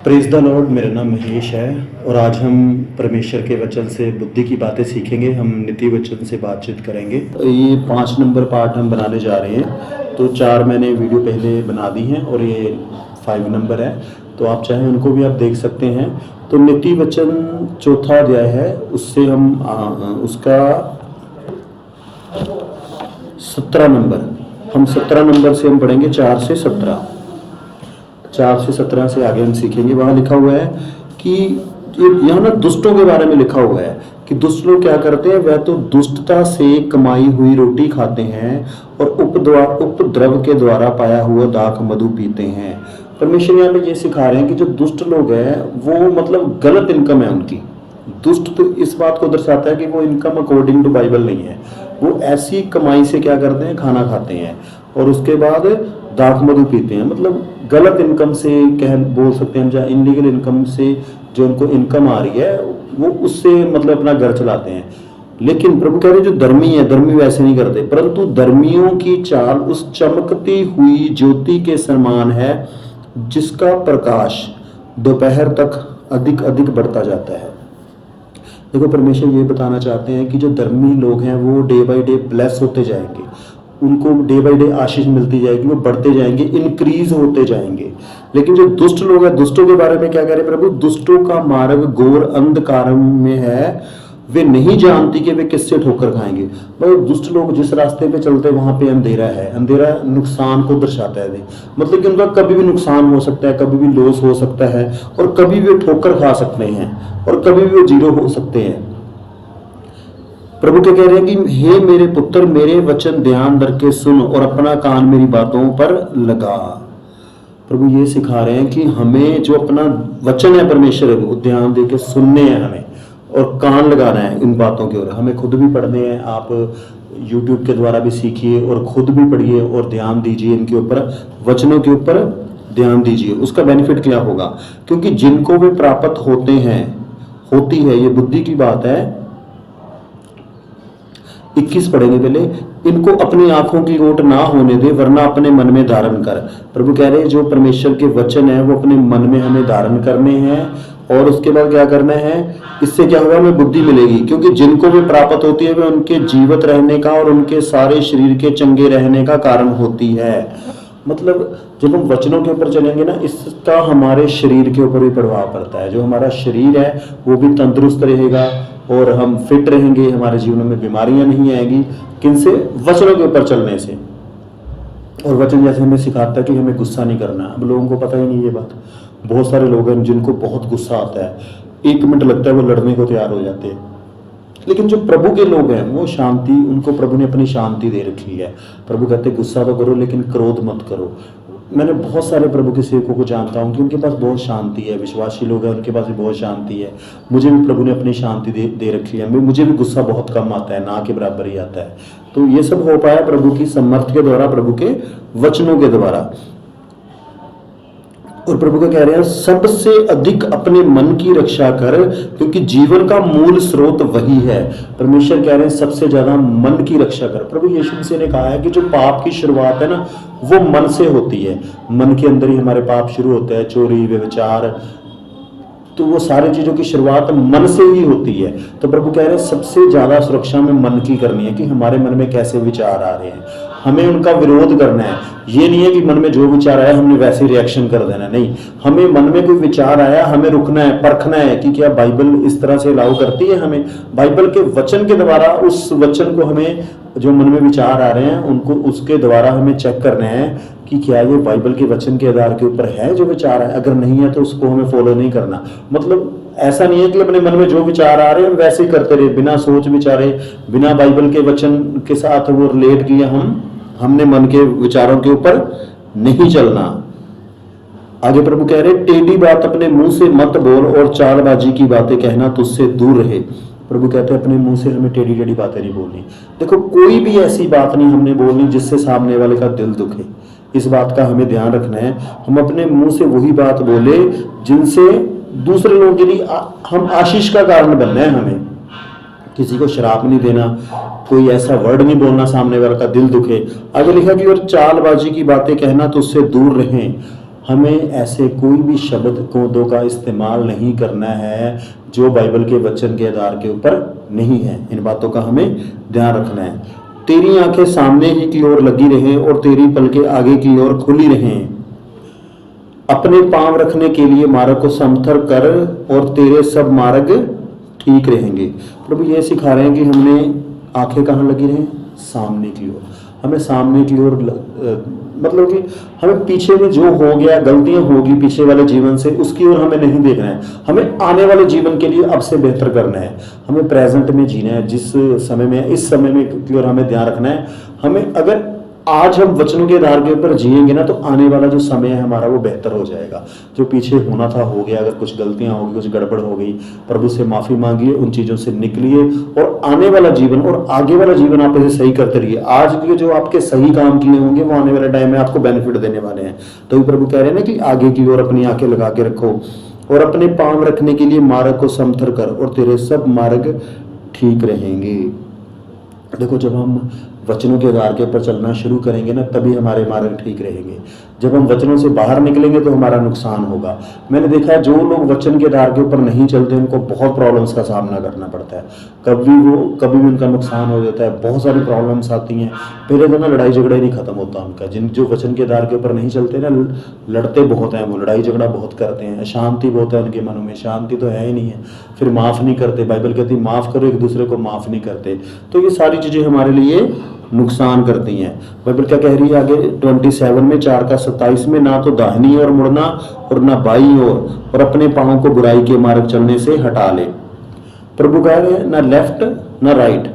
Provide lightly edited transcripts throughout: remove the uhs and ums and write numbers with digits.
Praise the Lord. मेरा नाम महेश है और आज हम परमेश्वर के वचन से बुद्धि की बातें सीखेंगे। हम नीति वचन से बातचीत करेंगे। ये 5 नंबर पार्ट हम बनाने जा रहे हैं। तो 4 मैंने वीडियो पहले बना दी हैं और ये 5 नंबर है, तो आप चाहें उनको भी आप देख सकते हैं। तो नीति वचन चौथा अध्याय है, उससे हम उसका 17 नंबर, हम 17 नंबर से हम पढ़ेंगे। 4 से 17 से आगे हम सीखेंगे। वहाँ लिखा हुआ है कि यहाँ ना दुष्टों के बारे में लिखा हुआ है कि दुष्ट लोग क्या करते हैं, वह तो दुष्टता से कमाई हुई रोटी खाते हैं और उपद्रव के द्वारा पाया हुआ दाख मधु पीते हैं। परमेश्वर यहाँ पे ये सिखा रहे हैं कि जो दुष्ट लोग हैं वो मतलब गलत इनकम है उनकी। दुष्ट तो इस बात को दर्शाता है कि वो इनकम अकॉर्डिंग टू बाइबल नहीं है। वो ऐसी कमाई से क्या करते हैं, खाना खाते हैं और उसके बाद दाख मधु पीते हैं। मतलब गलत इनकम से बोल सकते हैं, जहाँ इनलीगल इनकम से जो उनको इनकम आ रही है वो उससे मतलब अपना घर चलाते हैं। लेकिन प्रभु कह रहे जो धर्मी है, धर्मी वैसे नहीं करते, परंतु धर्मियों की चाल उस चमकती हुई ज्योति के समान है जिसका प्रकाश दोपहर तक अधिक अधिक बढ़ता जाता है। देखो, परमेश्वर ये बताना चाहते हैं कि जो धर्मी लोग हैं वो डे बाय डे ब्लेस होते जाएंगे, उनको डे बाय डे आशीष मिलती जाएगी, वो बढ़ते जाएंगे, इंक्रीज होते जाएंगे। लेकिन जो दुष्ट लोग हैं, दुष्टों के बारे में क्या कह रहे हैं प्रभु? दुष्टों का मार्ग घोर अंधकार में है, वे नहीं जानती कि वे किससे ठोकर खाएंगे। भाई दुष्ट लोग जिस रास्ते पे चलते हैं वहां पे अंधेरा है। अंधेरा नुकसान को दर्शाता है। मतलब कि उनका कभी भी नुकसान हो सकता है, कभी भी लॉस हो सकता है और कभी भी वो ठोकर खा सकते हैं और कभी भी वो जीरो हो सकते हैं। प्रभु क्या कह रहे हैं कि हे मेरे पुत्र, मेरे वचन ध्यान करके सुन और अपना कान मेरी बातों पर लगा। प्रभु ये सिखा रहे हैं कि हमें जो अपना वचन है परमेश्वर वो ध्यान दे के सुनने हैं हमें और कान लगाना है इन बातों के। और हमें खुद भी पढ़ने हैं। आप YouTube के द्वारा भी सीखिए और खुद भी पढ़िए और ध्यान दीजिए इनके ऊपर, वचनों के ऊपर ध्यान दीजिए। उसका बेनिफिट क्या होगा? क्योंकि जिनको वे प्राप्त होते हैं, होती है, ये बुद्धि की बात है। 21 पढ़ेंगे पहले। इनको अपनी आंखों की ओट ना होने दे, वरना अपने मन में धारण कर। प्रभु कह रहे हैं जो परमेश्वर के वचन है वो अपने मन में हमें धारण करने हैं और उसके बाद क्या करना है, इससे क्या होगा, हमें बुद्धि मिलेगी। क्योंकि जिनको भी प्राप्त होती है वे उनके जीवित रहने का और उनके सारे शरीर के चंगे रहने का कारण होती है। मतलब जब हम वचनों के ऊपर चलेंगे ना, इसका हमारे शरीर के ऊपर भी प्रभाव पड़ता है। जो हमारा शरीर है वो भी तंदुरुस्त रहेगा और हम फिट रहेंगे, हमारे जीवन में बीमारियां नहीं आएगी। किनसे? वचनों के ऊपर चलने से। और वचन जैसे हमें सिखाता है कि हमें गुस्सा नहीं करना। अब लोगों को पता ही नहीं ये बात। बहुत सारे लोग हैं जिनको बहुत गुस्सा आता है, 1 मिनट लगता है वो लड़ने को तैयार हो जाते हैं। लेकिन जो प्रभु के लोग हैं वो शांति, उनको प्रभु ने अपनी शांति दे रखी है। प्रभु कहते गुस्सा तो करो लेकिन क्रोध मत करो। मैंने बहुत सारे प्रभु के सेवकों को जानता हूँ कि उनके पास बहुत शांति है। विश्वासी लोग हैं, उनके पास भी बहुत शांति है। मुझे भी प्रभु ने अपनी शांति दे रखी है। मुझे भी गुस्सा बहुत कम आता है, ना के बराबर ही आता है। तो ये सब हो पाया प्रभु की समर्थ के द्वारा, प्रभु के वचनों के द्वारा। और प्रभु का कह रहे हैं सबसे अधिक अपने मन की रक्षा कर, क्योंकि जीवन का मूल स्रोत वही है। परमेश्वर कह रहे हैं सबसे ज्यादा मन की रक्षा कर। प्रभु यीशु मसीह ने कहा है कि जो पाप की शुरुआत है ना वो मन से होती है। मन के अंदर ही हमारे पाप शुरू होते हैं, चोरी, व्यभिचार, तो वो सारी चीजों की शुरुआत मन से ही होती है। तो प्रभु कह रहे हैं सबसे ज्यादा सुरक्षा में मन की करनी है कि हमारे मन में कैसे विचार आ रहे हैं, हमें उनका विरोध करना है। ये नहीं है कि मन में जो विचार आया हमने वैसे रिएक्शन कर देना, नहीं। हमें मन में कोई विचार आया, हमें रुकना है, परखना है कि क्या बाइबल इस तरह से अलाउ करती है। हमें बाइबल के वचन के द्वारा उस वचन को, हमें जो मन में विचार आ रहे हैं उनको उसके द्वारा हमें चेक करना है कि क्या ये बाइबल के वचन के आधार के ऊपर है जो विचार है। अगर नहीं है तो उसको हमें फॉलो नहीं करना। मतलब ऐसा नहीं है कि अपने मन में जो विचार आ रहे हैं वैसे ही करते रहे, बिना सोच विचारे, बिना बाइबल के वचन के साथ वो रिलेट किया हमने मन के विचारों के ऊपर नहीं चलना। आगे प्रभु कह रहे टेढ़ी बात अपने मुंह से मत बोल और चालबाजी की बातें कहना तुझसे दूर रहे। प्रभु कहते हैं अपने मुंह से हमें टेढ़ी टेढ़ी बातें नहीं बोलनी। देखो, कोई भी ऐसी बात नहीं हमने बोलनी जिससे सामने वाले का दिल दुखे। इस बात का हमें ध्यान रखना है। हम अपने मुंह से वही बात बोले जिनसे दूसरे लोगों के लिए हम आशीष का कारण बनना है। हमें किसी को शराब नहीं देना, कोई ऐसा वर्ड नहीं बोलना सामने वाले का दिल दुखे। आगे लिखा कि और चालबाजी की बातें कहना तो उससे दूर रहें। हमें ऐसे कोई भी शब्द कोदों का इस्तेमाल नहीं करना है जो बाइबल के वचन के आधार के ऊपर नहीं है। इन बातों का हमें ध्यान रखना है। तेरी आंखें सामने ही की ओर लगी रहें और तेरी पलकें आगे की ओर खुली रहें। अपने पांव रखने के लिए मार्ग को समथर कर और तेरे सब मार्ग ठीक रहेंगे। प्रभु ये सिखा रहे हैं कि हमने आंखें कहाँ लगी रहें? सामने की ओर। हमें सामने की ओर मतलब कि हमें पीछे में जो हो गया, गलतियां होगी पीछे वाले जीवन से, उसकी ओर हमें नहीं देखना है। हमें आने वाले जीवन के लिए अब से बेहतर करना है। हमें प्रेजेंट में जीना है, जिस समय में, इस समय में की ओर हमें ध्यान रखना है। हमें अगर आज हम वचनों के आधार के ऊपर जिएंगे ना, तो आने वाला जो समय है हमारा वो बेहतर हो जाएगा। जो पीछे होना था हो गया। अगर कुछ गलतियां होगी, कुछ गड़बड़ हो गई, प्रभु से माफी मांगिए, उन चीजों से निकलिए और आने वाला जीवन और आगे वाला जीवन आप इसे सही करते रहिए। आज के जो आपके सही काम किए होंगे वो आने वाले टाइम में आपको बेनिफिट देने वाले हैं। तो प्रभु कह रहे हैं ना कि आगे की ओर अपनी आंखें लगा के रखो और अपने पांव रखने के लिए मार्ग को समथर कर और तेरे सब मार्ग ठीक रहेंगे। देखो, जब हम वचनों के आधार के ऊपर चलना शुरू करेंगे ना, तभी हमारे मार्ग ठीक रहेंगे। जब हम वचनों से बाहर निकलेंगे तो हमारा नुकसान होगा। मैंने देखा है जो लोग वचन के आधार के ऊपर नहीं चलते उनको बहुत प्रॉब्लम्स का सामना करना पड़ता है। कभी भी उनका नुकसान हो जाता है, बहुत सारी प्रॉब्लम्स आती हैं। पहले तो ना लड़ाई झगड़ा ही नहीं खत्म होता उनका। जो वचन के आधार के ऊपर नहीं चलते ना, लड़ते बहुत हैं, वो लड़ाई झगड़ा बहुत करते हैं, अशांति बहुत है उनके मनों में। शांति तो है ही नहीं है। फिर माफ़ नहीं करते। बाइबल कहती है माफ़ करो, एक दूसरे को माफ़ नहीं करते। तो ये सारी चीज़ें हमारे लिए नुकसान करती हैं। बाइबल क्या कह रही है आगे 27 में 4:27 में, ना तो दाहिनी ओर मुड़ना और ना बाईं ओर, और अपने पांव को बुराई के मार्ग चलने से हटा ले। प्रभु कह रहे हैं ना लेफ्ट ना राइट,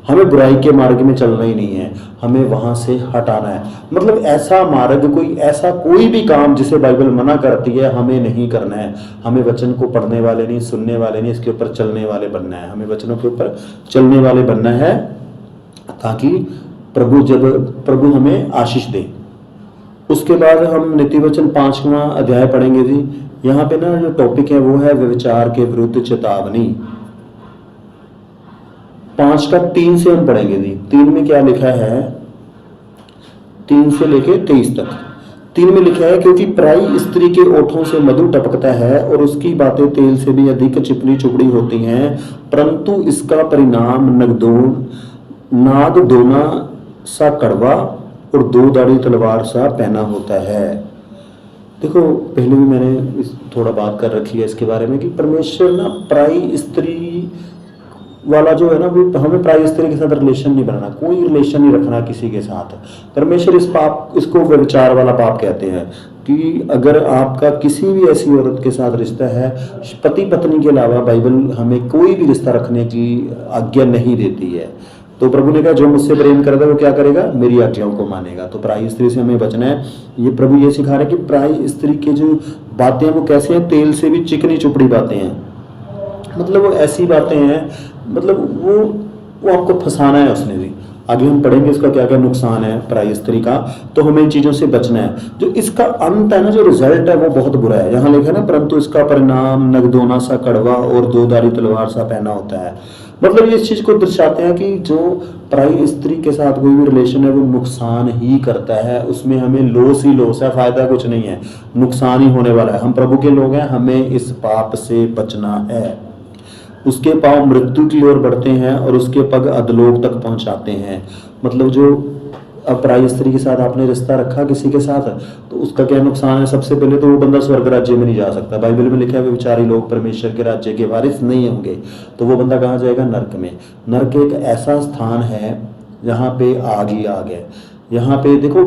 हमें बुराई के मार्ग में चलना ही नहीं है, हमें वहां से हटाना है। मतलब ऐसा मार्ग, कोई भी काम जिसे बाइबल मना करती है हमें नहीं करना है। हमें वचन को पढ़ने वाले नहीं, सुनने वाले नहीं, इसके ऊपर चलने वाले बनना है। हमें वचनों के ऊपर चलने वाले बनना है ताकि प्रभु हमें आशीष दे। उसके बाद हम नीति वचन 5वां अध्याय पढ़ेंगे जी। यहाँ पे ना जो टॉपिक है वो है व्यभिचार के विरुद्ध चेतावनी। 5:3 से हम पढ़ेंगे जी। 3 में क्या लिखा है? 3 से लेके 23 तक। 3 में लिखा है, क्योंकि पराई स्त्री के ओठों से मधु टपकता है और उसकी बातें तेल से भी अधिक चिपड़ी चुपड़ी होती हैं, परंतु इसका परिणाम नाद दोना सा कड़वा और दो दाढ़ी तलवार सा पहना होता है। देखो, पहले भी मैंने थोड़ा बात कर रखी है इसके बारे में कि परमेश्वर ना पराई स्त्री वाला जो है ना, वो हमें पराई स्त्री के साथ रिलेशन नहीं बनाना, कोई रिलेशन नहीं रखना किसी के साथ। परमेश्वर इसको व्यभिचार वाला पाप कहते हैं कि अगर आपका किसी भी ऐसी औरत के साथ रिश्ता है, पति पत्नी के अलावा बाइबल हमें कोई भी रिश्ता रखने की आज्ञा नहीं देती है। तो प्रभु ने कहा जो मुझसे प्रेम करेगा वो क्या करेगा? मेरी आज्ञाओं को मानेगा। तो पराई स्त्री से हमें बचना है। ये प्रभु ये सिखा रहे हैं कि पराई स्त्री की जो बातें वो कैसे हैं? तेल से भी चिकनी चुपड़ी बातें हैं। मतलब वो ऐसी बातें हैं, मतलब वो आपको फंसाना है उसने भी। आगे हम पढ़ेंगे इसका क्या क्या नुकसान है पराई स्त्री का। तो हमें इन चीजों से बचना है। जो इसका अंत है ना, जो रिजल्ट है वो बहुत बुरा है। यहाँ लिखा है ना, परंतु इसका परिणाम नगदोना सा कड़वा और दो धारी तलवार सा पहना होता है। मतलब ये इस चीज को दर्शाते हैं कि जो पराई स्त्री के साथ कोई भी रिलेशन है वो नुकसान ही करता है। उसमें हमें लॉस ही लॉस है, फायदा कुछ नहीं है, नुकसान ही होने वाला है। हम प्रभु के लोग हैं, हमें इस पाप से बचना है। उसके पांव मृत्यु की ओर बढ़ते हैं और उसके पग अधलोक तक पहुंचाते हैं। मतलब जो पराई स्त्री के साथ आपने रिश्ता रखा किसी के साथ, तो उसका क्या नुकसान है? सबसे पहले तो वो बंदा स्वर्ग राज्य में नहीं जा सकता। बाइबल में लिखा है व्यभिचारी लोग परमेश्वर के राज्य के वारिस नहीं होंगे। तो वो बंदा कहाँ जाएगा? नरक में। नरक एक ऐसा स्थान है जहाँ पे आग ही आग है। यहाँ पे देखो,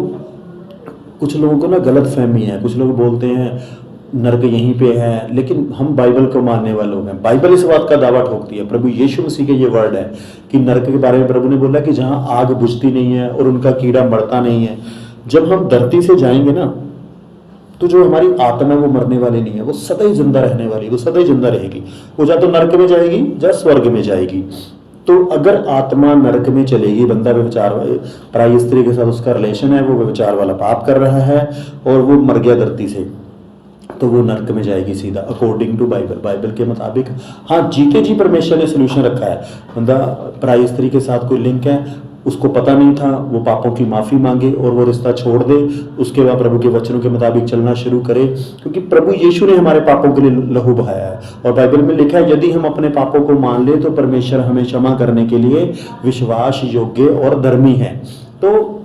कुछ लोगों को ना गलत फहमी है। कुछ लोग बोलते हैं नरक यहीं पे है, लेकिन हम बाइबल को मानने वाले लोग हैं। बाइबल इस बात का दावा ठोकती है। प्रभु यीशु मसीह के ये वर्ड है कि नरक के बारे में प्रभु ने बोला कि जहां आग बुझती नहीं है और उनका कीड़ा मरता नहीं है। जब हम धरती से जाएंगे ना, तो जो हमारी आत्मा है वो मरने वाली नहीं है, वो सदैव जिंदा रहने वाली, वो सदैव जिंदा रहेगी। वो या तो नरक में जाएगी या स्वर्ग में जाएगी। तो अगर आत्मा नरक में चलेगी, बंदा व्यभिचार पराई स्त्री के साथ उसका रिलेशन है, वो व्यभिचार वाला पाप कर रहा है और वो मर गया धरती से, तो वो नरक में जाएगी सीधा, अकॉर्डिंग टू बाइबल के मुताबिक। हाँ, जीते जी परमेश्वर ने सोल्यूशन रखा है। बंदा पराई स्त्री के साथ कोई लिंक है, उसको पता नहीं था, वो पापों की माफ़ी मांगे और वो रिश्ता छोड़ दे, उसके बाद प्रभु के वचनों के मुताबिक चलना शुरू करे, क्योंकि प्रभु यीशु ने हमारे पापों के लिए लहू बहाया है। और बाइबल में लिखा है यदि हम अपने पापों को मान ले तो परमेश्वर हमें क्षमा करने के लिए विश्वास योग्य और धर्मी है। तो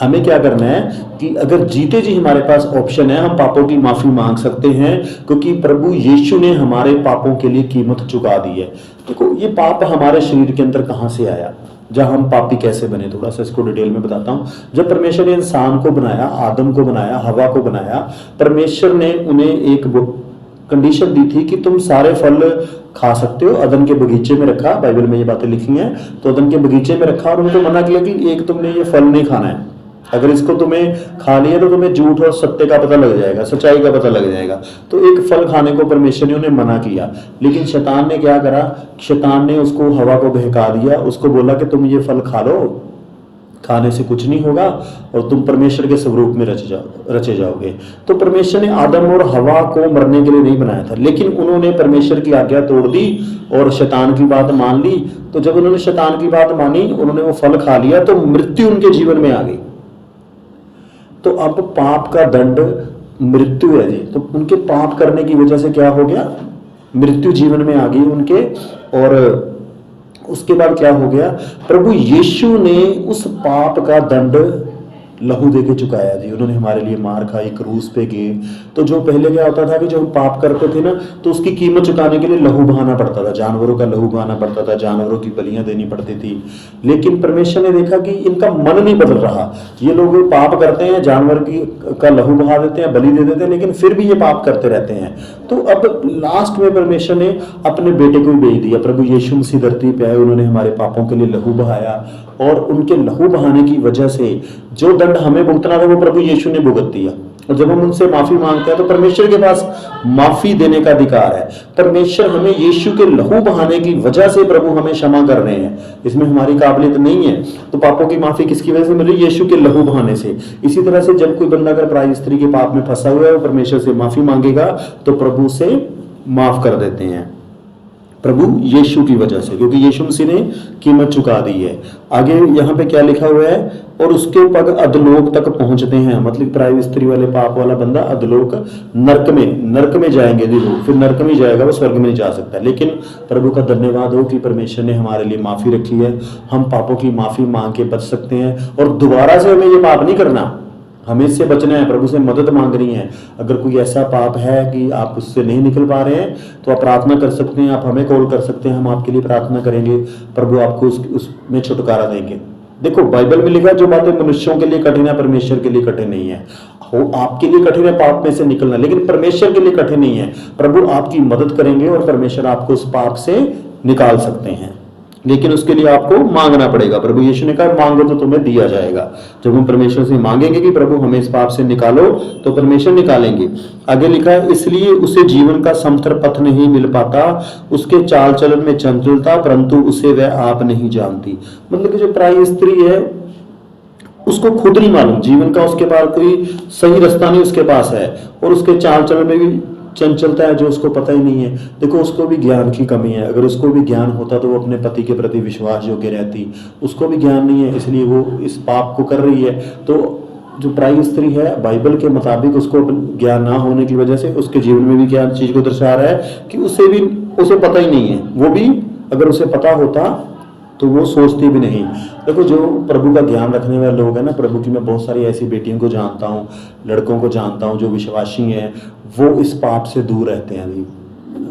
हमें क्या करना है कि अगर जीते जी हमारे पास ऑप्शन है, हम पापों की माफी मांग सकते हैं, क्योंकि प्रभु यीशु ने हमारे पापों के लिए कीमत चुका दी है। देखो ये पाप हमारे शरीर के अंदर कहां से आया, जहां हम पापी कैसे बने, थोड़ा सा इसको डिटेल में बताता हूं। जब परमेश्वर ने इंसान को बनाया, आदम को बनाया, हवा को बनाया, परमेश्वर ने उन्हें एक कंडीशन दी थी कि तुम सारे फल खा सकते हो। अदन के बगीचे में रखा, बाइबल में ये बातें लिखी हैं, तो अदन के बगीचे में रखा और उनको मना किया कि एक तुमने ये फल नहीं खाना है, अगर इसको तुम्हें खा लिया तो तुम्हें झूठ और सत्य का पता लग जाएगा, सच्चाई का पता लग जाएगा। तो एक फल खाने को परमेश्वर ने उन्हें मना किया, लेकिन शैतान ने क्या करा, शैतान ने उसको हवा को बहका दिया, उसको बोला कि तुम ये फल खा लो, खाने से कुछ नहीं होगा और तुम परमेश्वर के स्वरूप में रचे जाओगे। तो परमेश्वर ने आदम और हवा को मरने के लिए नहीं बनाया था, लेकिन उन्होंने परमेश्वर की आज्ञा तोड़ दी और शैतान की बात मान ली। तो जब उन्होंने शैतान की बात मानी, उन्होंने वो फल खा लिया, तो मृत्यु उनके जीवन में आ गई। तो अब पाप का दंड मृत्यु है जी। तो उनके पाप करने की वजह से क्या हो गया, मृत्यु जीवन में आ गई उनके। और उसके बाद क्या हो गया, प्रभु यीशु ने उस पाप का दंड लहू देके चुकाया जी। उन्होंने हमारे लिए मार खाई, क्रूस पे गए। तो जो पहले क्या होता था कि जब हम पाप करते थे ना, तो उसकी कीमत चुकाने के लिए लहू बहाना पड़ता था, जानवरों का लहू बहाना पड़ता था, जानवरों की बलियां देनी पड़ती थी। लेकिन परमेश्वर ने देखा कि इनका मन नहीं बदल रहा, ये लोग पाप करते हैं, जानवर का लहू बहा देते हैं, बलि दे देते हैं, लेकिन फिर भी ये पाप करते रहते हैं। तो अब लास्ट में परमेश्वर ने अपने बेटे को ही भेज दिया, प्रभु यीशु मसीह धरती पे आए, उन्होंने हमारे पापों के लिए लहू बहाया और उनके लहू बहाने की वजह से जो दंड हमें भुगतना था वो प्रभु यीशु ने भुगत दिया। और जब हम उनसे माफी मांगते हैं तो परमेश्वर के पास माफी देने का अधिकार है। परमेश्वर हमें यीशु के लहू बहाने की वजह से प्रभु हमें क्षमा कर रहे हैं, इसमें हमारी काबिलियत नहीं है। तो पापों की माफी किसकी वजह से मिली, यीशु के लहू बहाने से। इसी तरह से जब कोई बंदा अगर पराई स्त्री के पाप में फंसा हुआ है, वो परमेश्वर से माफी मांगेगा तो प्रभु से माफ कर देते हैं, प्रभु यीशु की वजह से, क्योंकि यीशु मसीह ने कीमत चुका दी है। आगे यहाँ पे क्या लिखा हुआ है, और उसके पग अधलोक तक पहुंचते हैं। मतलब प्राइवेट स्त्री वाले पाप वाला बंदा अधलोक, नरक में जाएंगे लोग, फिर नरक में जाएगा, वो स्वर्ग में नहीं जा सकता। लेकिन प्रभु का धन्यवाद हो कि परमेश्वर ने हमारे लिए माफी रखी है, हम पापों की माफी मांग के बच सकते हैं और दोबारा से हमें ये पाप नहीं करना, हमें इससे बचना है, प्रभु से मदद मांगनी है। अगर कोई ऐसा पाप है कि आप उससे नहीं निकल पा रहे हैं तो आप प्रार्थना कर सकते हैं, आप हमें कॉल कर सकते हैं, हम आपके लिए प्रार्थना करेंगे, प्रभु आपको उसमें छुटकारा देंगे। देखो बाइबल में लिखा, जो बातें मनुष्यों के लिए कठिन है परमेश्वर के लिए कठिन नहीं है। हो आपके लिए कठिन है पाप में से निकलना, लेकिन परमेश्वर के लिए कठिन नहीं है। प्रभु आपकी मदद करेंगे और परमेश्वर आपको उस पाप से निकाल सकते हैं, लेकिन उसके लिए आपको मांगना पड़ेगा। प्रभु यीशु ने कहा मांगो तो तुम्हें दिया जाएगा। जब हम परमेश्वर से मांगेंगे कि प्रभु हमें इस पाप से निकालो, तो परमेश्वर निकालेंगे। आगे लिखा है, इसलिए उसे जीवन का समथर पथ नहीं मिल पाता, उसके चाल चलन में चंचलता, परंतु उसे वह आप नहीं जानती। मतलब कि जो पराई स्त्री है उसको खुद नहीं मालूम जीवन का, उसके पास कोई सही रास्ता नहीं उसके पास है, और उसके चाल चलन में भी चंचलता है जो उसको पता ही नहीं है। देखो उसको भी ज्ञान की कमी है, अगर उसको भी ज्ञान होता तो वो अपने पति के प्रति विश्वास योग्य रहती, उसको भी ज्ञान नहीं है, इसलिए वो इस पाप को कर रही है। तो जो पराई स्त्री है, बाइबल के मुताबिक उसको ज्ञान ना होने की वजह से उसके जीवन में भी क्या चीज को दर्शा रहा है कि उसे पता ही नहीं है। वो भी अगर उसे पता होता तो वो सोचती भी नहीं। देखो जो प्रभु का ज्ञान रखने वाले लोग हैं ना, प्रभु की मैं बहुत सारी ऐसी बेटियों को जानता हूँ, लड़कों को जानता हूँ जो विश्वासी हैं, वो इस पाप से दूर रहते हैं,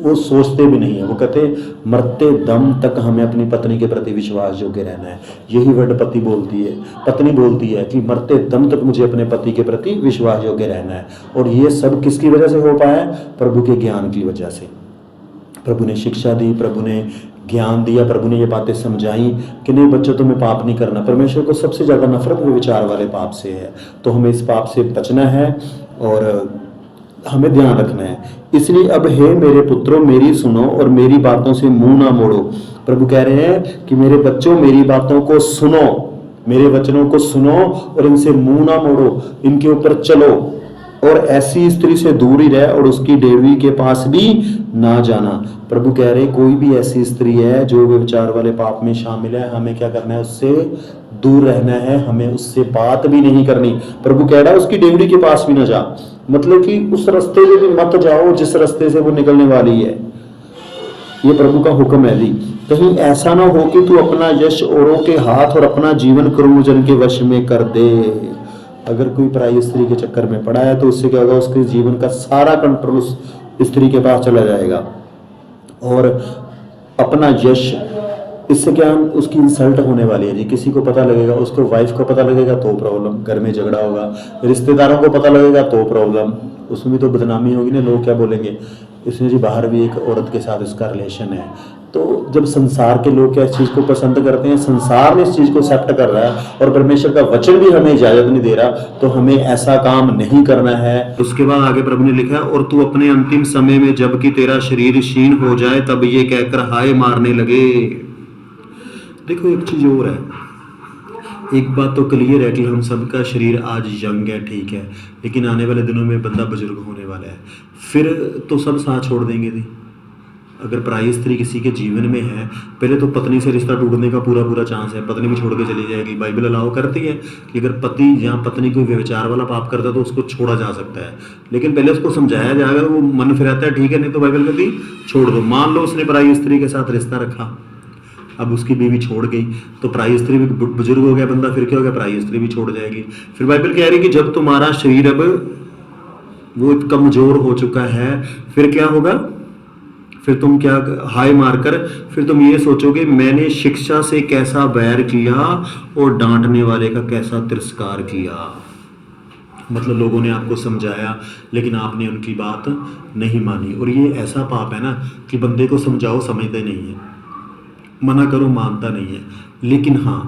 वो सोचते भी नहीं है। वो कहते मरते दम तक हमें अपनी पत्नी के प्रति विश्वास योग्य रहना है। यही वर्ड पत्नी बोलती है कि मरते दम तक मुझे अपने पति के प्रति विश्वास योग्य रहना है। और ये सब किसकी वजह से हो पाया? प्रभु के ज्ञान की वजह से। प्रभु ने शिक्षा दी, प्रभु ने ज्ञान दिया, प्रभु ने ये बातें समझाई कि नहीं बच्चों तुम्हें पाप नहीं करना। परमेश्वर को सबसे ज्यादा नफरत विचार वाले पाप से है, तो हमें इस पाप से बचना है और हमें ध्यान रखना है। इसलिए अब हे मेरे पुत्रों मेरी सुनो और मेरी बातों से मुंह ना मोड़ो। प्रभु कह रहे हैं कि मेरे बच्चों मेरी बातों को सुनो, मेरे वचनों को सुनो और इनसे मुंह ना मोड़ो, इनके ऊपर चलो। और ऐसी स्त्री से दूर ही रह और उसकी डेवी के पास भी ना जाना। प्रभु कह रहे कोई भी ऐसी स्त्री है जो व्यभिचार वाले पाप में शामिल है, हमें क्या करना है, उससे दूर रहना है, हमें उससे बात भी नहीं करनी। प्रभु कह रहा है उसकी डेवड़ी के पास भी ना जा, मतलब कि उस रास्ते से भी मत जाओ जिस रास्ते से वो निकलने वाली है। ये प्रभु का हुक्म है जी। कहीं ऐसा ना हो कि तू अपना यश औरों के हाथ और अपना जीवन क्रूरजन के वश में कर दे। अगर कोई पराई स्त्री के चक्कर में पड़ा है तो उससे क्या होगा, उसके जीवन का सारा कंट्रोल उस स्त्री के पास चला जाएगा। और अपना यश, इससे क्या उसकी इंसल्ट होने वाली है जी। किसी को पता लगेगा, उसको वाइफ को पता लगेगा तो प्रॉब्लम, घर में झगड़ा होगा, रिश्तेदारों को पता लगेगा तो प्रॉब्लम, उसमें तो बदनामी होगी ना, लोग क्या बोलेंगे, इसने जी बाहर भी एक औरत के साथ इसका रिलेशन है। तो जब संसार के लोग क्या इस चीज़ को पसंद करते हैं, संसार ने इस चीज़ को एक्सेप्ट कर रहा है और परमेश्वर का वचन भी हमें इजाजत नहीं दे रहा, तो हमें ऐसा काम नहीं करना है। उसके बाद आगे प्रभु ने लिखा है, और तू अपने अंतिम समय में जबकि तेरा शरीर क्षीण हो जाए तब ये कहकर हाय मारने लगे। देखो एक चीज और है, एक बात तो क्लियर है कि हम सबका शरीर आज यंग है, ठीक है, लेकिन आने वाले दिनों में बंदा बुजुर्ग होने वाला है, फिर तो सब साथ छोड़ देंगे थी। अगर पराई स्त्री किसी के जीवन में है, पहले तो पत्नी से रिश्ता टूटने का पूरा चांस है, पत्नी भी छोड़ के चली जाएगी। बाइबल अलाउ करती है कि अगर पति या पत्नी कोई व्यभिचार वाला पाप करता है तो उसको छोड़ा जा सकता है, लेकिन पहले उसको समझाया जाए, अगर वो मन फिराता है ठीक है, नहीं तो बाइबल कहती छोड़ दो। मान लो उसने पराई स्त्री के साथ रिश्ता रखा, अब उसकी बीवी छोड़ गई, तो पराई स्त्री भी बुजुर्ग हो गया बंदा, फिर क्या हो गया, पराई स्त्री भी छोड़ जाएगी। फिर बाइबल कह रही है कि जब तुम्हारा शरीर अब वो कमजोर हो चुका है, फिर क्या होगा, फिर तुम क्या हाय मारकर फिर तुम ये सोचोगे मैंने शिक्षा से कैसा बैर किया और डांटने वाले का कैसा तिरस्कार किया। मतलब लोगों ने आपको समझाया लेकिन आपने उनकी बात नहीं मानी। और ये ऐसा पाप है ना कि बंदे को समझाओ समझते नहीं है, मना करो मानता नहीं है। लेकिन हाँ,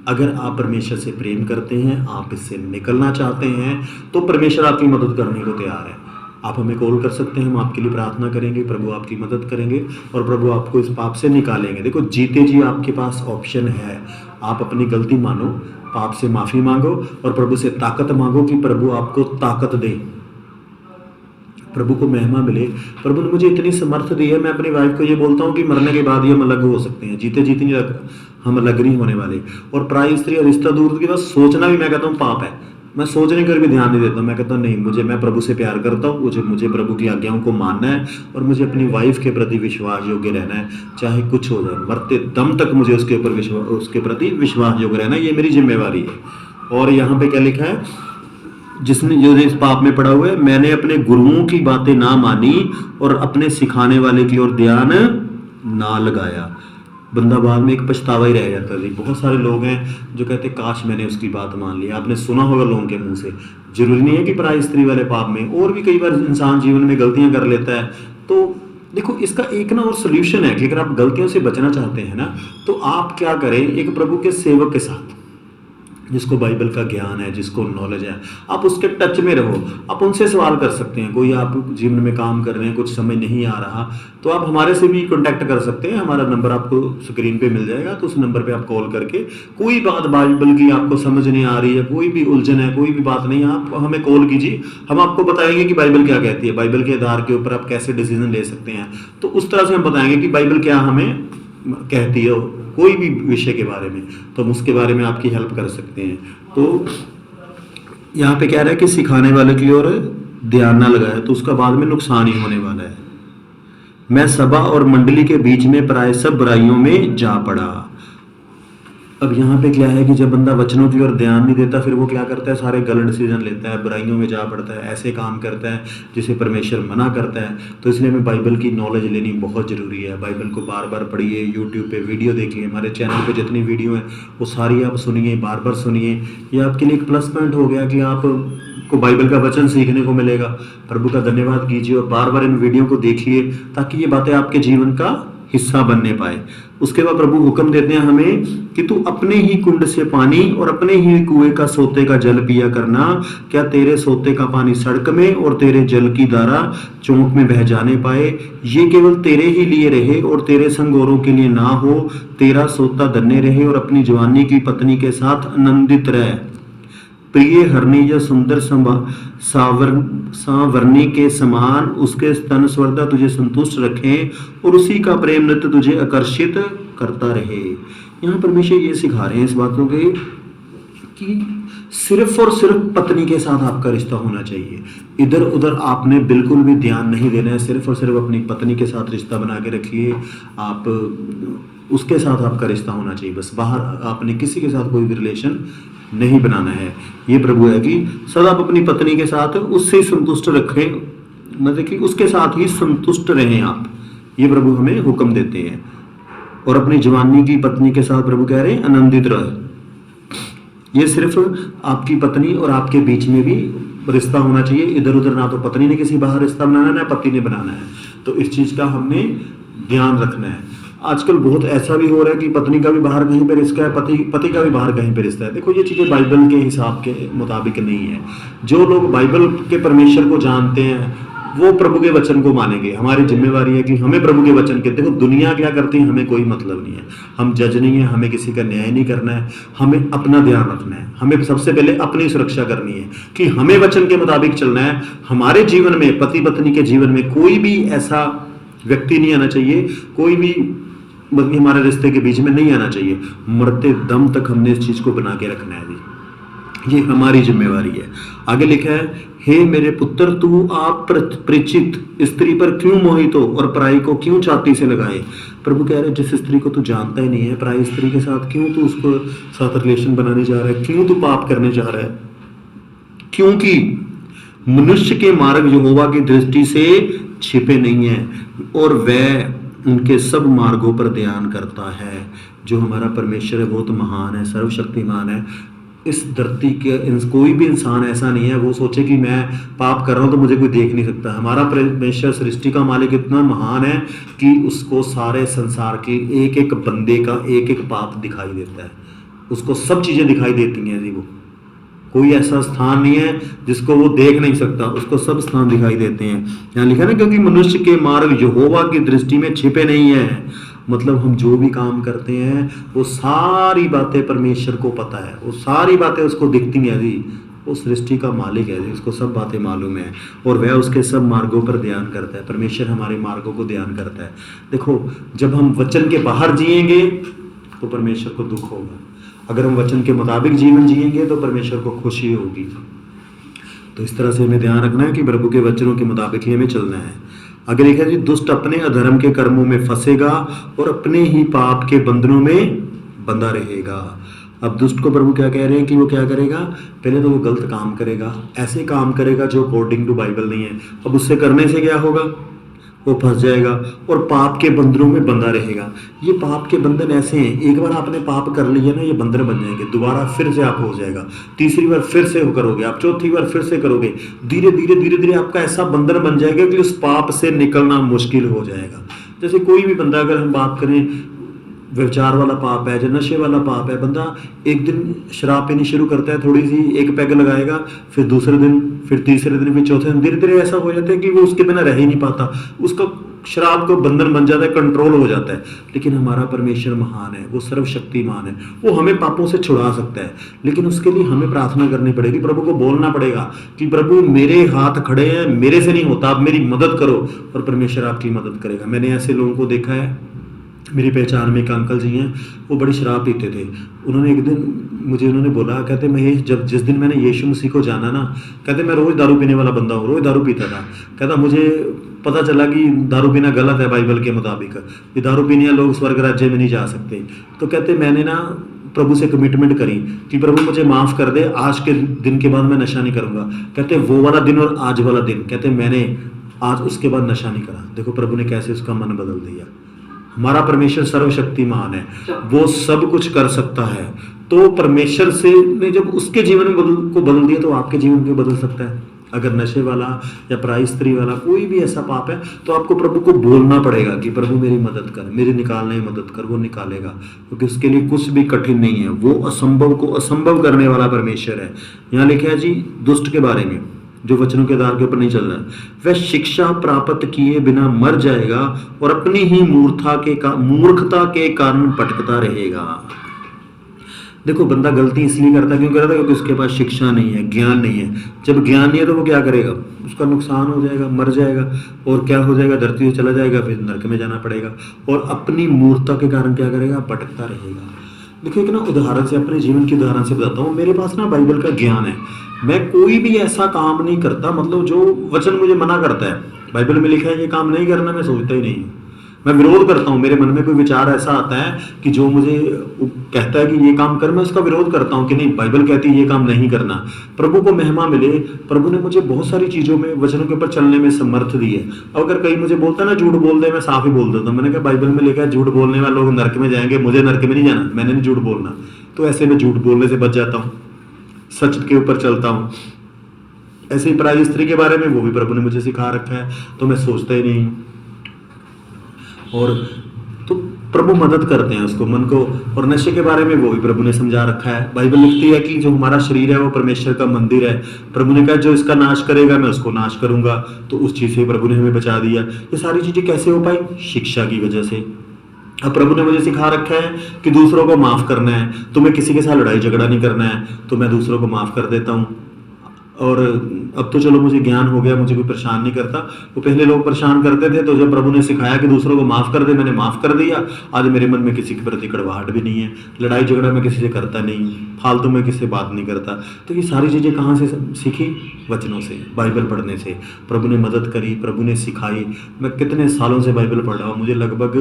अगर आप परमेश्वर से प्रेम करते हैं, आप इससे निकलना चाहते हैं, तो परमेश्वर आपकी मदद करने को तैयार है। आप हमें कॉल कर सकते हैं, हम आपके लिए प्रार्थना करेंगे, प्रभु आपकी मदद करेंगे और प्रभु आपको इस पाप से निकालेंगे। देखो जीते जी आपके पास ऑप्शन है, आप अपनी गलती मानो, पाप से माफ़ी मांगो और प्रभु से ताकत मांगो कि प्रभु आपको ताकत दे, प्रभु को महिमा मिले। प्रभु ने मुझे इतनी समर्थ दी है, मैं अपनी वाइफ को ये बोलता हूँ कि मरने के बाद ही हम अलग हो सकते हैं, जीते जीते नहीं हम अलग नहीं होने वाले। और पराई स्त्री और रिश्ता दूर के बाद सोचना भी मैं कहता हूँ पाप है। मैं सोचने कर भी ध्यान नहीं देता, मैं कहता हूँ नहीं, मैं प्रभु से प्यार करता हूँ, मुझे प्रभु की आज्ञाओं को मानना है और मुझे अपनी वाइफ के प्रति विश्वास योग्य रहना है, चाहे कुछ हो जाए, मरते दम तक मुझे उसके प्रति विश्वास योग्य रहना है, ये मेरी जिम्मेवारी है। और यहाँ पे क्या लिखा है, जिसने जो इस पाप में पड़ा हुआ है, मैंने अपने गुरुओं की बातें ना मानी और अपने सिखाने वाले की ओर ध्यान ना लगाया। बंदा बाद में एक पछतावा ही रह जाता है। बहुत सारे लोग हैं जो कहते काश मैंने उसकी बात मान ली। आपने सुना होगा लोगों के मुंह से। जरूरी नहीं है कि पराई स्त्री वाले पाप में, और भी कई बार इंसान जीवन में गलतियां कर लेता है। तो देखो इसका एक ना और सोल्यूशन है कि अगर आप गलतियों से बचना चाहते हैं ना, तो आप क्या करें, एक प्रभु के सेवक के साथ जिसको बाइबल का ज्ञान है, जिसको नॉलेज है, आप उसके टच में रहो। आप उनसे सवाल कर सकते हैं। कोई आप जीवन में काम कर रहे हैं, कुछ समझ नहीं आ रहा, तो आप हमारे से भी कांटेक्ट कर सकते हैं। हमारा नंबर आपको स्क्रीन पे मिल जाएगा, तो उस नंबर पे आप कॉल करके कोई बात बाइबल की आपको समझ नहीं आ रही है, कोई भी उलझन है, कोई भी बात नहीं, आप हमें कॉल कीजिए, हम आपको बताएंगे कि बाइबल क्या कहती है, बाइबल के आधार के ऊपर आप कैसे डिसीजन ले सकते हैं। तो उस तरह से हम बताएंगे कि बाइबल क्या हमें कहती है कोई भी विषय के बारे में, तो हम उसके बारे में आपकी हेल्प कर सकते हैं। तो यहाँ पे कह रहा है कि सिखाने वाले की ओर ध्यान ना लगाए तो उसका बाद में नुकसान ही होने वाला है। मैं सभा और मंडली के बीच में प्राय सब बुराइयों में जा पड़ा। अब यहाँ पे क्या है कि जब बंदा वचनों की ओर ध्यान नहीं देता, फिर वो क्या करता है, सारे गलत डिसीजन लेता है, बुराइयों में जा पड़ता है, ऐसे काम करता है जिसे परमेश्वर मना करता है। तो इसलिए हमें बाइबल की नॉलेज लेनी बहुत ज़रूरी है। बाइबल को बार बार पढ़िए, यूट्यूब पे वीडियो देखिए, हमारे चैनल पे जितनी वीडियो हैं वो सारी आप सुनिए, बार बार सुनिए। ये आपके लिए एक प्लस पॉइंट हो गया कि आपको बाइबल का वचन सीखने को मिलेगा। प्रभु का धन्यवाद कीजिए और बार बार इन वीडियो को देखिए ताकि ये बातें आपके जीवन का हिस्सा बनने पाए। उसके बाद प्रभु हुक्म देते हैं हमें कि तू अपने ही कुंड से पानी और अपने ही कुएं का सोते का जल पिया करना। क्या तेरे सोते का पानी सड़क में और तेरे जल की धारा चौक में बह जाने पाए? ये केवल तेरे ही लिए रहे और तेरे संग औरों के लिए ना हो। तेरा सोता धन्य रहे और अपनी जवानी की पत्नी के साथ आनंदित रहे। प्रिय हरणी या सुंदर सावरणी के समान उसके स्तन स्वर्दा तुझे संतुष्ट रखें और उसी का प्रेम नृत्य तुझे आकर्षित करता रहे। यहाँ परमेश्वर ये सिखा रहे हैं इस बातों के कि सिर्फ और सिर्फ पत्नी के साथ आपका रिश्ता होना चाहिए। इधर उधर आपने बिल्कुल भी ध्यान नहीं देना है। सिर्फ और सिर्फ अपनी पत्नी के साथ रिश्ता बना के रखिए। आप उसके साथ आपका रिश्ता होना चाहिए, बस बाहर आपने किसी के साथ कोई भी रिलेशन नहीं बनाना है। ये प्रभु है कि सदा आप अपनी पत्नी के साथ उससे संतुष्ट रखें, मतलब कि उसके साथ ही संतुष्ट रहें आप। ये प्रभु हमें हुक्म देते हैं। और अपनी जवानी की पत्नी के साथ प्रभु कह रहे हैं आनंदित रहे। ये सिर्फ आपकी पत्नी और आपके बीच में भी रिश्ता होना चाहिए। इधर उधर ना तो पत्नी ने किसी बाहर रिश्ता बनाना है ना पति ने बनाना है। तो इस चीज का हमने ध्यान रखना है। आजकल बहुत ऐसा भी हो रहा है कि पत्नी का भी बाहर कहीं पे रिश्ता है, पति का भी बाहर कहीं पे रिश्ता है। देखो ये चीजें बाइबल के हिसाब के मुताबिक नहीं है। जो लोग बाइबल के परमेश्वर को जानते हैं वो प्रभु के वचन को मानेंगे। हमारी जिम्मेवारी है कि हमें प्रभु के वचन के, देखो दुनिया क्या करती है हमें कोई मतलब नहीं है। हम जज नहीं है, हमें किसी का न्याय नहीं करना है। हमें अपना ध्यान रखना है। हमें सबसे पहले अपनी सुरक्षा करनी है कि हमें वचन के मुताबिक चलना है। हमारे जीवन में, पति पत्नी के जीवन में कोई भी ऐसा व्यक्ति नहीं आना चाहिए, कोई भी हमारे रिश्ते के बीच में नहीं आना चाहिए। मरते दम तक हमने इस चीज को बना के रखना है। ये हमारी जिम्मेवारी है। आगे लिखा है, हे मेरे पुत्र तू आप परिचित स्त्री पर क्यों मोहित हो और पराई को क्यों छाती से लगाए। प्रभु कह रहे जिस स्त्री को तू जानता ही नहीं है, पराई स्त्री के साथ क्यों तू उसको साथ रिलेशन बनाने जा रहा है, क्यों तू पाप करने जा रहा है। क्योंकि मनुष्य के मार्ग यहोवा की दृष्टि से छिपे नहीं है और वह उनके सब मार्गों पर ध्यान करता है। जो हमारा परमेश्वर है बहुत महान है, सर्वशक्तिमान है। इस धरती के कोई भी इंसान ऐसा नहीं है वो सोचे कि मैं पाप कर रहा हूं तो मुझे कोई देख नहीं सकता। हमारा परमेश्वर सृष्टि का मालिक इतना महान है कि उसको सारे संसार के एक एक बंदे का एक एक पाप दिखाई देता है। उसको सब चीजें दिखाई देती हैं जी। वो कोई ऐसा स्थान नहीं है जिसको वो देख नहीं सकता, उसको सब स्थान दिखाई देते हैं। यहाँ लिखा ना, क्योंकि मनुष्य के मार्ग यहोवा की दृष्टि में छिपे नहीं है। मतलब हम जो भी काम करते हैं वो सारी बातें परमेश्वर को पता है, वो सारी बातें उसको दिखती हैं जी। वो सृष्टि का मालिक है जी, उसको सब बातें मालूम है और वह उसके सब मार्गों पर ध्यान करता है। परमेश्वर हमारे मार्गों को ध्यान करता है। देखो जब हम वचन के बाहर जिएंगे तो परमेश्वर को दुख होगा, अगर हम वचन के मुताबिक जीवन जिएंगे तो परमेश्वर को खुशी होगी। तो इस तरह से हमें ध्यान रखना है कि प्रभु के वचनों के मुताबिक ही हमें चलना है। अगर लिखा है जी, दुष्ट अपने अधर्म के कर्मों में फंसेगा और अपने ही पाप के बंधनों में बंधा रहेगा। अब दुष्ट को प्रभु क्या कह रहे हैं कि वो क्या करेगा, पहले तो वो गलत काम करेगा, ऐसे काम करेगा जो अकॉर्डिंग टू बाइबल नहीं है। अब उससे करने से क्या होगा, वो फंस जाएगा और पाप के बंधनों में बंधा रहेगा। ये पाप के बंधन ऐसे हैं, एक बार आपने पाप कर लिया ना, ये बंधन बन जाएंगे। दोबारा फिर से आप हो जाएगा, तीसरी बार फिर से हो करोगे आप, चौथी बार फिर से करोगे। धीरे धीरे आपका ऐसा बंधन बन जाएगा कि उस पाप से निकलना मुश्किल हो जाएगा। जैसे कोई भी बंदा, अगर हम बात करें व्यभिचार वाला पाप है, जो नशे वाला पाप है, बंदा एक दिन शराब पीनी शुरू करता है, थोड़ी सी एक पैग लगाएगा, फिर दूसरे दिन, फिर तीसरे दिन, फिर चौथे दिन, धीरे धीरे ऐसा हो जाता है कि वो उसके बिना रह ही नहीं पाता। उसका शराब का बंधन बन जाता है, कंट्रोल हो जाता है। लेकिन हमारा परमेश्वर महान है, वो सर्वशक्तिमान है, वो हमें पापों से छुड़ा सकता है। लेकिन उसके लिए हमें प्रार्थना करनी पड़ेगी, प्रभु को बोलना पड़ेगा कि प्रभु मेरे हाथ खड़े हैं, मेरे से नहीं होता, आप मेरी मदद करो, और परमेश्वर आपकी मदद करेगा। मैंने ऐसे लोगों को देखा है, मेरी पहचान में एक अंकल जी हैं, वो बड़ी शराब पीते थे। उन्होंने एक दिन मुझे उन्होंने बोला, कहते मैं जिस दिन मैंने यीशु मसीह को जाना ना, कहते मैं रोज़ दारू पीने वाला बंदा हूँ, रोज़ दारू पीता था। कहता मुझे पता चला कि दारू पीना गलत है बाइबल के मुताबिक, ये दारू पीने लोग स्वर्ग राज्य में नहीं जा सकते। तो कहते मैंने ना प्रभु से कमिटमेंट करी कि प्रभु मुझे माफ़ कर दे, आज के दिन के बाद मैं नशा नहीं करूँगा। कहते वो वाला दिन और आज वाला दिन, कहते मैंने आज उसके बाद नशा नहीं करा। देखो प्रभु ने कैसे उसका मन बदल दिया। हमारा परमेश्वर सर्वशक्तिमान है, वो सब कुछ कर सकता है। तो परमेश्वर से ने जब उसके जीवन को बदल दिया तो आपके जीवन को बदल सकता है। अगर नशे वाला या पराई स्त्री वाला कोई भी ऐसा पाप है तो आपको प्रभु को बोलना पड़ेगा कि प्रभु मेरी मदद कर, मेरी निकालने में मदद कर। वो निकालेगा, क्योंकि उसके लिए कुछ भी कठिन नहीं है। वो असंभव को असंभव करने वाला परमेश्वर है। यहाँ लिखा है जी दुष्ट के बारे में, जो वचनों के आधार के ऊपर नहीं चल रहा है, वह शिक्षा प्राप्त किए बिना मर जाएगा और अपनी ही मूर्खता के कारण भटकता रहेगा। देखो बंदा गलती इसलिए करता है, क्यों करता है? क्योंकि उसके पास शिक्षा नहीं है, ज्ञान नहीं है। जब ज्ञान नहीं है तो वो क्या करेगा? उसका नुकसान हो जाएगा, मर जाएगा, और क्या हो जाएगा? धरती से चला जाएगा, फिर नरक में जाना पड़ेगा, और अपनी मूर्खता के कारण क्या करेगा? भटकता रहेगा। देखिए एक ना उदाहरण से, अपने जीवन के उदाहरण से बताता हूँ। मेरे पास ना बाइबल का ज्ञान है। मैं कोई भी ऐसा काम नहीं करता, मतलब जो वचन मुझे मना करता है, बाइबल में लिखा है ये काम नहीं करना, मैं सोचता ही नहीं हूँ। मैं विरोध करता हूँ। मेरे मन में कोई विचार ऐसा आता है कि जो मुझे कहता है कि ये काम कर, मैं उसका विरोध करता हूँ कि नहीं, बाइबल कहती है ये काम नहीं करना। प्रभु को महिमा मिले, प्रभु ने मुझे बहुत सारी चीज़ों में, वचनों के ऊपर चलने में समर्थ दी है। अब अगर कहीं मुझे बोलता है ना झूठ बोल दे, मैं साफ ही बोल देता हूँ। मैंने कहा बाइबल में लिखा है झूठ बोलने वाले लोग नरक में जाएंगे, मुझे नरक में नहीं जाना, मैंने नहीं झूठ बोलना। तो ऐसे में झूठ बोलने से बच जाता हूँ, सच के ऊपर चलता हूँ। ऐसे ही पराई स्त्री के बारे में, वो भी प्रभु ने मुझे सिखा रखा है, तो मैं सोचता ही नहीं। और तो प्रभु मदद करते हैं उसको, मन को। और नशे के बारे में वो भी प्रभु ने समझा रखा है। बाइबल लिखती है कि जो हमारा शरीर है वो परमेश्वर का मंदिर है। प्रभु ने कहा जो इसका नाश करेगा मैं उसको नाश करूंगा। तो उस चीज से प्रभु ने हमें बचा दिया। ये सारी चीजें कैसे हो पाई? शिक्षा की वजह से। अब प्रभु ने मुझे सिखा रखा है कि दूसरों को माफ करना है, तुम्हें किसी के साथ लड़ाई झगड़ा नहीं करना है, तो मैं दूसरों को माफ कर देता हूँ। और अब तो चलो मुझे ज्ञान हो गया, मुझे कोई परेशान नहीं करता। वो पहले लोग परेशान करते थे, तो जब प्रभु ने सिखाया कि दूसरों को माफ कर दे, मैंने माफ कर दिया। आज मेरे मन में किसी के प्रति कड़वाहट भी नहीं है, लड़ाई झगड़ा मैं किसी से करता नहीं, फालतू में किसी से बात नहीं करता। तो ये सारी चीज़ें कहाँ से सीखी? वचनों से, बाइबल पढ़ने से। प्रभु ने मदद करी, प्रभु ने सिखाई। मैं कितने सालों से बाइबल पढ़ रहा हूँ, मुझे लगभग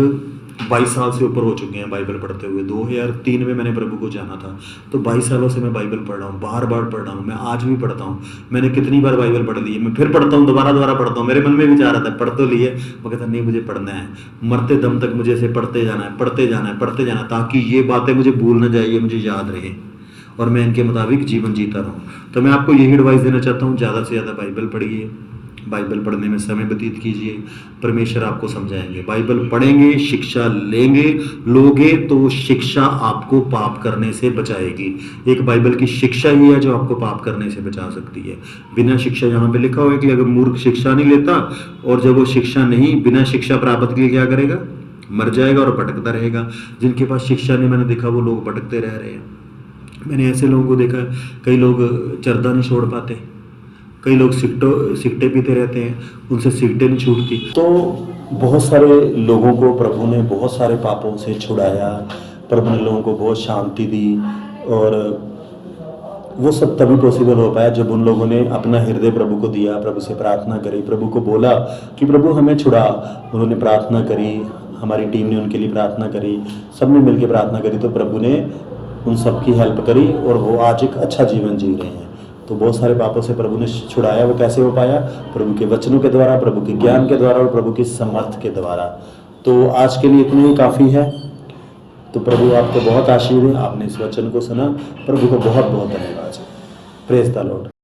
22 साल से ऊपर हो चुके हैं बाइबल पढ़ते हुए। 2003 में मैंने प्रभु को जाना था, तो 22 सालों से मैं बाइबल पढ़ रहा हूँ, बार बार पढ़ रहा हूँ। मैं आज भी पढ़ता हूँ। मैंने कितनी बार बाइबल पढ़ ली है, मैं फिर पढ़ता हूँ, दोबारा पढ़ता हूँ। मेरे मन में विचार आता है, पढ़ तो लिए, वो कहता नहीं मुझे पढ़ना है, मरते दम तक मुझे इसे पढ़ते जाना है, पढ़ते जाना है, पढ़ते जाना है, ताकि ये बातें मुझे भूल न जाए, ये मुझे याद रहे और मैं इनके मुताबिक जीवन जीता रहूँ। तो मैं आपको यही एडवाइस देना चाहता हूँ, ज़्यादा से ज़्यादा बाइबल पढ़िए, बाइबल पढ़ने में समय व्यतीत कीजिए, परमेश्वर आपको समझाएंगे। बाइबल पढ़ेंगे, शिक्षा लेंगे, लोगे तो शिक्षा आपको पाप करने से बचाएगी। एक बाइबल की शिक्षा ही है जो आपको पाप करने से बचा सकती है। बिना शिक्षा, यहाँ पे लिखा हुआ है कि अगर मूर्ख शिक्षा नहीं लेता, और जब वो शिक्षा नहीं, बिना शिक्षा प्राप्त किए क्या करेगा? मर जाएगा और भटकता रहेगा। जिनके पास शिक्षा नहीं, मैंने देखा वो लोग भटकते रह रहे हैं। मैंने ऐसे लोगों को देखा, कई लोग चरदा नहीं छोड़ पाते, कई लोग सिगटे पीते रहते हैं, उनसे सिगटें नहीं छूटती। तो बहुत सारे लोगों को प्रभु ने बहुत सारे पापों से छुड़ाया, प्रभु ने लोगों को बहुत शांति दी, और वो सब तभी पॉसिबल हो पाया जब उन लोगों ने अपना हृदय प्रभु को दिया, प्रभु से प्रार्थना करी, प्रभु को बोला कि प्रभु हमें छुड़ा। उन्होंने प्रार्थना करी, हमारी टीम ने उनके लिए प्रार्थना करी, सब ने मिलकर प्रार्थना करी, तो प्रभु ने उन सब की हेल्प करी और वो आज एक अच्छा जीवन जी रहे हैं। तो बहुत सारे पापों से प्रभु ने छुड़ाया। वो कैसे हो पाया? प्रभु के वचनों के द्वारा, प्रभु के ज्ञान के द्वारा और प्रभु की समर्थ के द्वारा। तो आज के लिए इतना ही काफ़ी है। तो प्रभु आपको बहुत आशीष दे। आपने इस वचन को सुना, प्रभु को बहुत बहुत धन्यवाद। Praise the Lord.